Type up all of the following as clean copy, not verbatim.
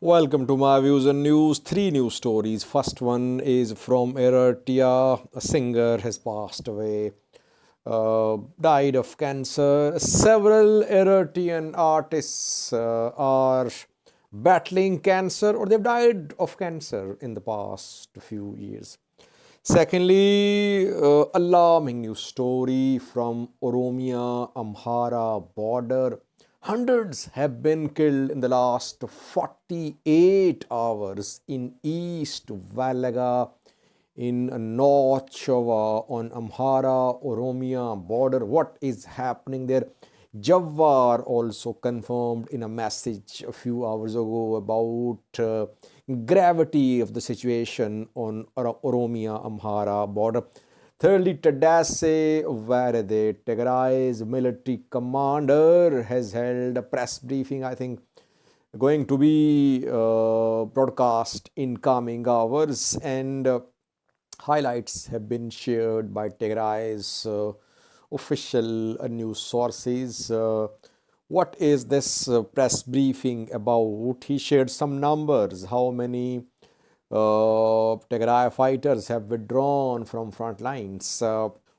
Welcome to my views and news. Three news stories. First one is from Eritrea. A singer has passed away, died of cancer. Several Eritrean artists are battling cancer or they've died of cancer in the past few years. Secondly, alarming news story from Oromia-Amhara border. Hundreds have been killed in the last 48 hours in East Valaga, in North Shava, on Amhara-Oromia border. What is happening there? Jawar also confirmed in a message a few hours ago about gravity of the situation on Oromia-Amhara border. Thirdly, Tadese, where the Tigray's military commander has held a press briefing, I think going to be broadcast in coming hours, and highlights have been shared by Tigray's official news sources. What is this press briefing about? He shared some numbers, how many Tigray fighters have withdrawn from front lines.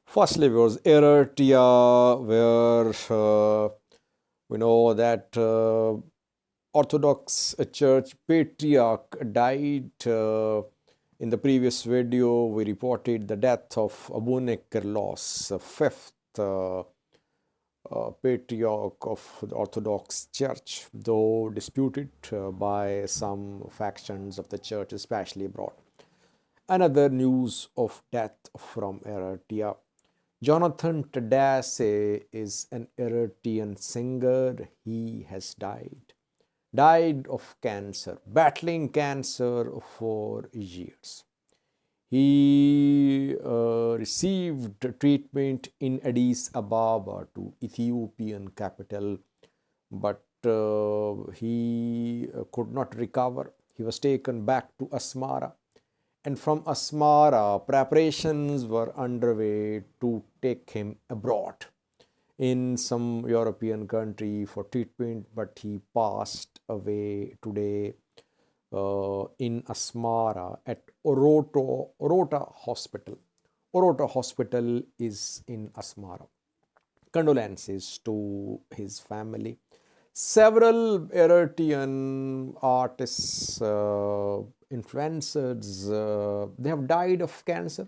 Firstly, was Eritrea, where we know that Orthodox Church patriarch died. In the previous video, we reported the death of Abune Kirlos, fifth patriarch of the Orthodox Church, though disputed by some factions of the church, especially abroad. Another news of death from Eritrea. Jonathan Tadese is an Eritrean singer. He has died of cancer, battling cancer for years. He received treatment in Addis Ababa, to Ethiopian capital, but he could not recover. He was taken back to Asmara, and from Asmara, preparations were underway to take him abroad in some European country for treatment, but he passed away today in Asmara at Orota Hospital. Orota Hospital is in Asmara. Condolences to his family. Several Eritrean artists, influencers, they have died of cancer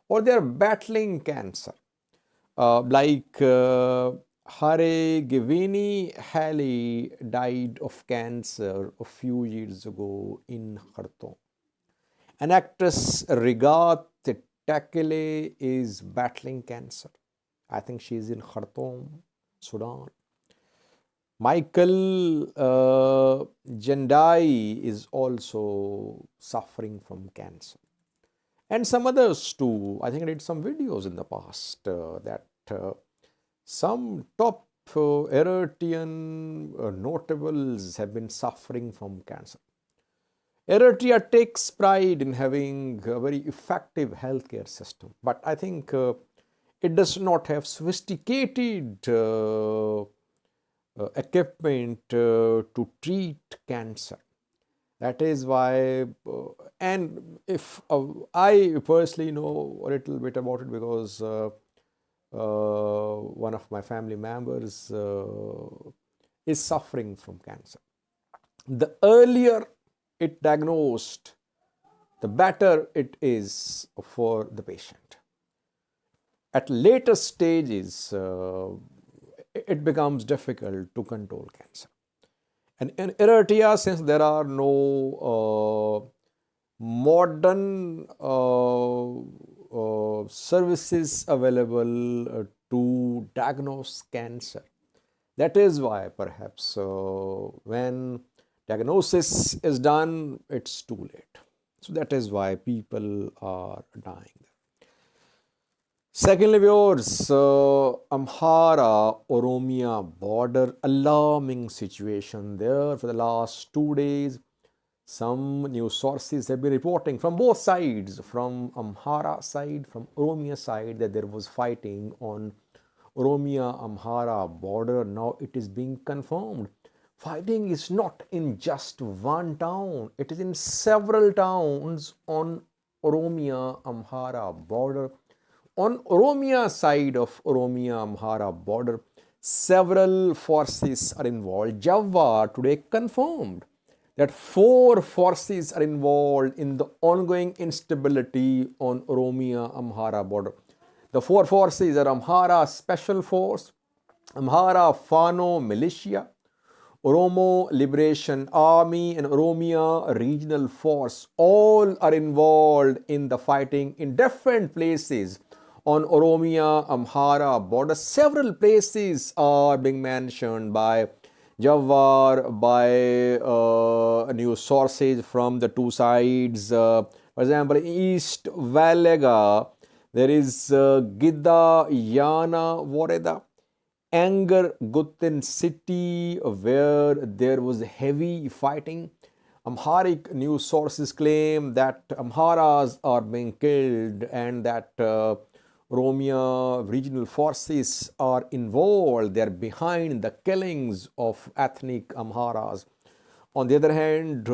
or they are battling cancer. Like Hare Givini Halley died of cancer a few years ago in Khartoum. An actress, Rigat Takele, is battling cancer. I think she is in Khartoum, Sudan. Michael Jendai is also suffering from cancer. And some others too. I think I did some videos in the past that some top Eritrean notables have been suffering from cancer. Eritrea takes pride in having a very effective healthcare system, but I think it does not have sophisticated equipment to treat cancer. That is why, and if I personally know a little bit about it because one of my family members is suffering from cancer. The earlier it diagnosed, the better it is for the patient. At later stages, it becomes difficult to control cancer. And in Eritrea, since there are no modern services available to diagnose cancer, that is why perhaps when diagnosis is done, it's too late. So that is why people are dying. Secondly, viewers, Amhara Oromia border, alarming situation there for the last 2 days. Some news sources have been reporting from both sides, from Amhara side, from Oromia side, that there was fighting on Oromia-Amhara border. Now it is being confirmed Fighting is not in just one town, it is in several towns on Oromia-Amhara border. On Oromia side of Oromia-Amhara border, several forces are involved. Jawar today confirmed that 4 forces are involved in the ongoing instability on Oromia-Amhara border. The 4 forces are Amhara Special Force, Amhara Fano Militia, Oromo Liberation Army, and Oromia Regional Force. All are involved in the fighting in different places on Oromia-Amhara border. Several places are being mentioned by Jawar, by news sources from the two sides. For example, East Valega, there is Gidda Yana Voreda, Anger Gutten city, where there was heavy fighting. Amharic news sources claim that Amharas are being killed and that Oromia regional forces are involved. They are behind the killings of ethnic Amharas. On the other hand,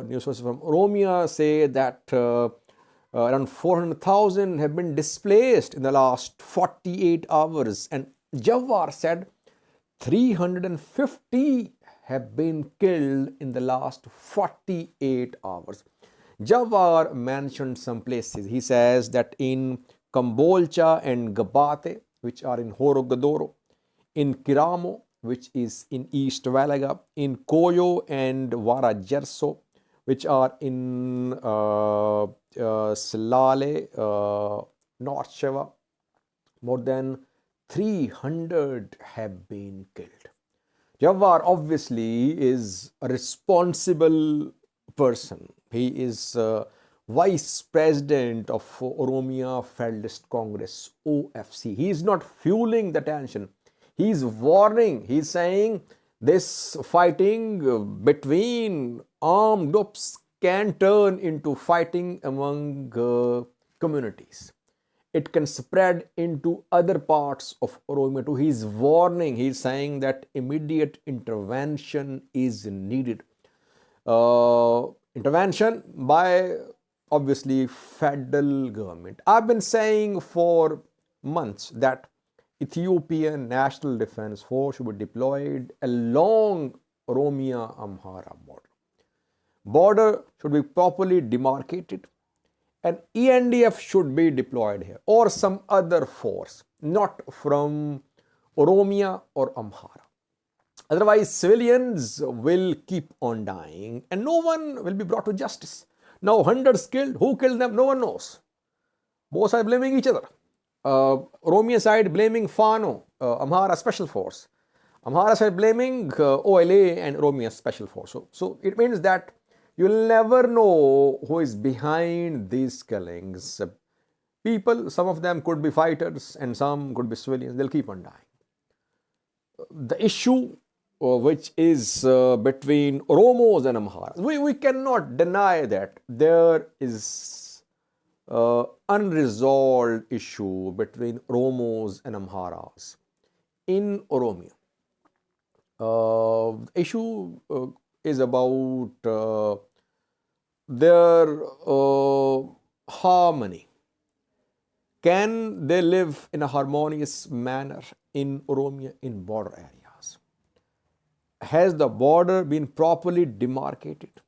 news sources from Oromia say that around 400,000 have been displaced in the last 48 hours, and Jawar said 350 have been killed in the last 48 hours. Jawar mentioned some places. He says that in Kambolcha and Gabate, which are in Horogodoro, in Kiramo, which is in East Valaga, in Koyo and Varajerso, which are in Silale, North Sheva, more than 300 have been killed. Jawar obviously is a responsible person. He is vice president of Oromia Federalist Congress, OFC. He is not fueling the tension. He is warning. He is saying this fighting between armed groups can turn into fighting among communities. It can spread into other parts of Oromia too. He is warning. He is saying that immediate intervention is needed. Intervention by obviously federal government. I've been saying for months that Ethiopian National Defense Force should be deployed along Oromia-Amhara border. Border should be properly demarcated, and ENDF should be deployed here, or some other force, not from Oromia or Amhara. Otherwise, civilians will keep on dying and no one will be brought to justice. Now, hundreds killed. Who killed them? No one knows. Both sides blaming each other. Oromia side blaming Fano, Amhara Special Force. Amhara side blaming OLA and Oromia Special Force. So it means that you'll never know who is behind these killings. People, some of them could be fighters and some could be civilians. They'll keep on dying. The issue which is between Oromos and Amharas, we cannot deny that there is unresolved issue between Oromos and Amharas in Oromia. The issue is about their harmony. Can they live in a harmonious manner in Oromia, in border areas? Has the border been properly demarcated?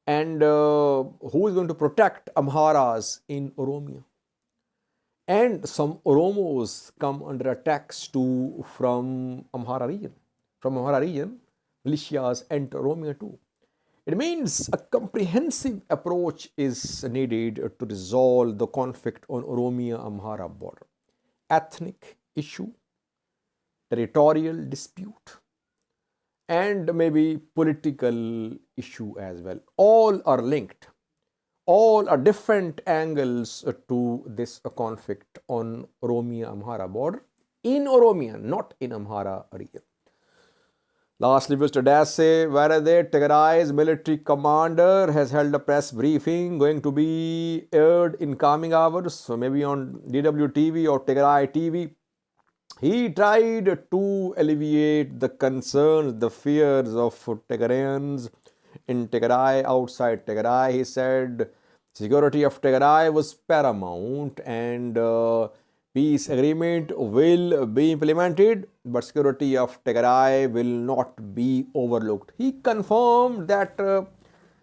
And who is going to protect Amharas in Oromia? And some Oromos come under attacks too from Amhara region. From Amhara region, militias enter Oromia too. It means a comprehensive approach is needed to resolve the conflict on Oromia-Amhara border. Ethnic issue, territorial dispute, and maybe political issue as well. All are linked. All are different angles to this conflict on Oromia-Amhara border. In Oromia, not in Amhara region. Lastly, Mr. Tadese, where the Tigray's military commander has held a press briefing going to be aired in coming hours, so maybe on DWTV or Tigray TV. He tried to alleviate the concerns, the fears of Tigrayans in Tigray, outside Tigray. He said security of Tigray was paramount and peace agreement will be implemented, but security of Tigray will not be overlooked. He confirmed that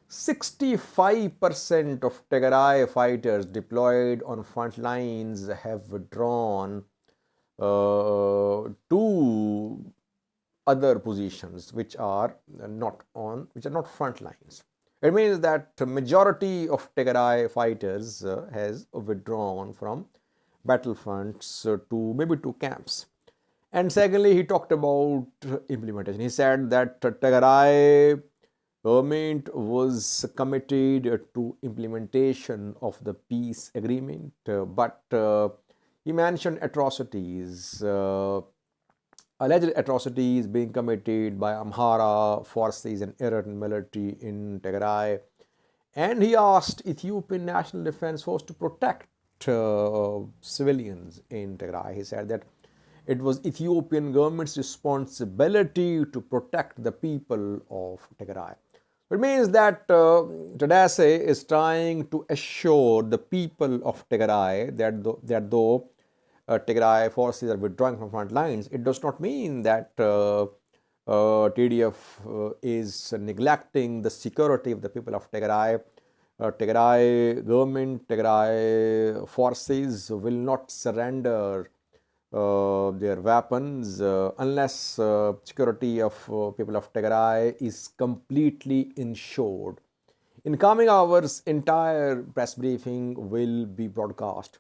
65% of Tigray fighters deployed on front lines have withdrawn to other positions which are not front lines. It means that majority of Tigray fighters has withdrawn from battlefronts to maybe to camps. And secondly, he talked about implementation. He said that Tigray government was committed to implementation of the peace agreement, but he mentioned atrocities, alleged atrocities being committed by Amhara forces and Eritrean military in Tigray. And he asked Ethiopian National Defense Force to protect civilians in Tigray. He said that it was Ethiopian government's responsibility to protect the people of Tigray. It means that Tadese is trying to assure the people of Tigray that though Tigray forces are withdrawing from front lines, it does not mean that TDF is neglecting the security of the people of Tigray. Tigray government, Tigray forces will not surrender their weapons unless security of people of Tigray is completely ensured. In coming hours, entire press briefing will be broadcast.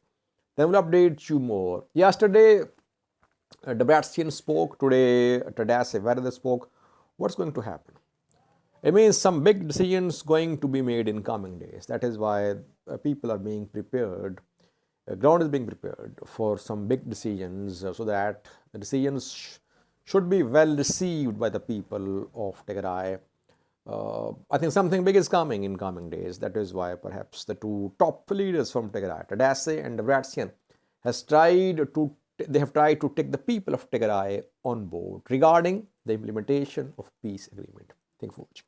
Then we'll update you more. Yesterday, Debratsion spoke. Today, Tadese, whether they spoke, what's going to happen? It means some big decisions going to be made in coming days. That is why people are being prepared. Ground is being prepared for some big decisions so that the decisions should be well received by the people of Tigray. I think something big is coming in coming days. That is why perhaps the two top leaders from Tigray, Tadese and Debratsion, have tried to take the people of Tigray on board regarding the implementation of peace agreement. Thank you for watching.